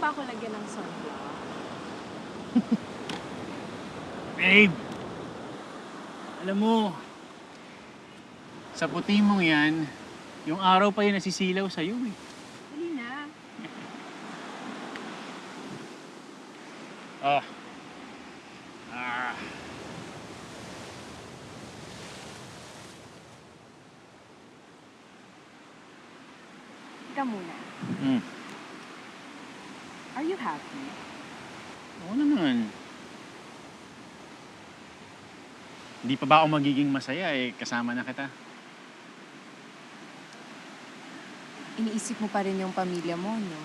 ba ako lagyan ng sunblock? Babe! Alam mo, sa puti mong yan, yung araw pa yun nasisilaw sa'yo eh. Dali na. Ah. Ah. Ika muna. Hmm. Are you happy? Oo naman. Hindi pa ba ako magiging masaya eh, kasama na kita. Iniisip mo pa rin yung pamilya mo, no?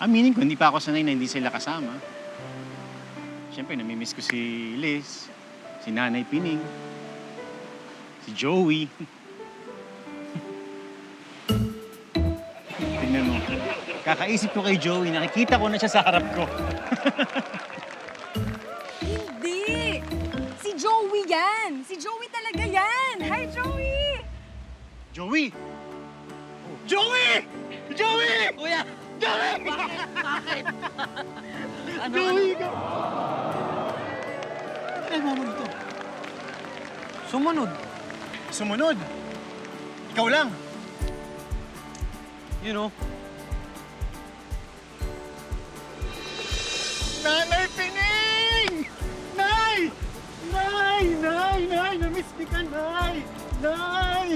Aminin ko, hindi pa ako sanay na hindi sila kasama. Siyempre, namimiss ko si Liz, si Nanay Pining, si Joey. Tingnan mo. Kakaisip ko kay Joey, nakikita ko na siya sa harap ko. Hindi! Si Joey yan! Si Joey talaga yan! Hi, Joey! Joey! Joey! Joey! Kuya! Joey! Bakit? Ano? Joey ka! Ano mo dito? Sumunod. Sumunod! Ikaw lang! You know. Nanay Pining! Nay! Nay! Nay! Nay! Namiss ka, Nay! Nay!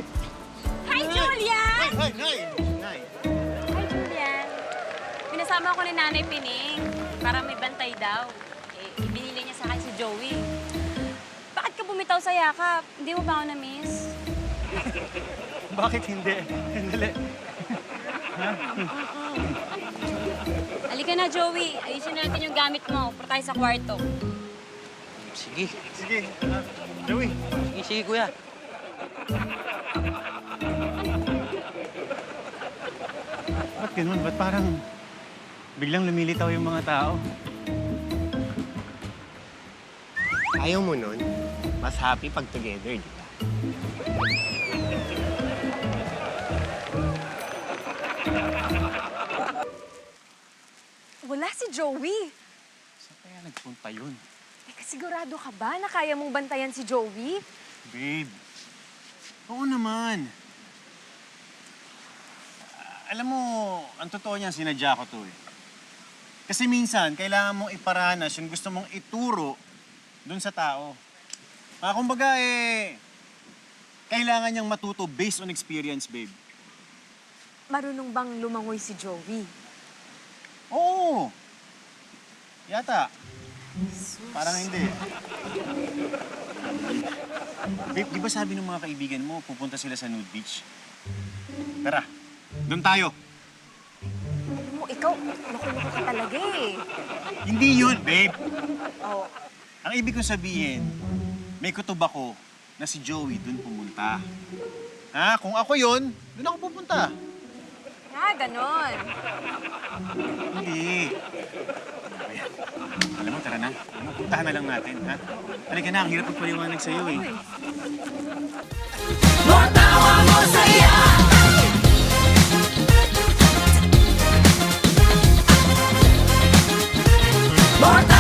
Hi, Julian! Nay! Nay! Nay! Hi, Julian. Pinasama ko ni Nanay Pining para may bantay daw. Eh, ibinili niya sa akin si Joey. Bakit ka bumitaw sa yakap? Hindi mo ba ako na-miss? Bakit hindi? Hindi. Halika na, Joey. Ayusin natin yung gamit mo. Para tayo sa kwarto. Sige. Sige. Joey. Sige, sige, kuya. Ba't ganun? Ba't parang biglang lumilitaw yung mga tao? Ayaw mo nun, mas happy pag together, di ba? Wala si Joey! Saan kaya nagpunta yun? Teka, sigurado ka ba na kaya mong bantayan si Joey? Babe, oo naman. Alam mo, ang totoo niyan, sinadya ko to eh. Kasi minsan, kailangan mong iparanas yung gusto mong ituro dun sa tao. Kumbaga kailangan niyang matuto based on experience, babe. Marunong bang lumangoy si Joey? Oo! Yata. Parang hindi. Babe, di ba sabi ng mga kaibigan mo, pupunta sila sa nude beach? Tara, doon tayo. Alam mo, ikaw, loko-loko ka talaga eh. Hindi yun, babe. Oh, Ang ibig kong sabihin, may kutob ako na si Joey doon pumunta. Ha? Kung ako yun, doon ako pupunta. ganon. Hindi. Ayan. Alam mo, tara na. Alam mo, puntahan na lang natin, ha? Halika na, ang hirap magpaliwanag sa'yo, eh. Matawa mo saya. Matawa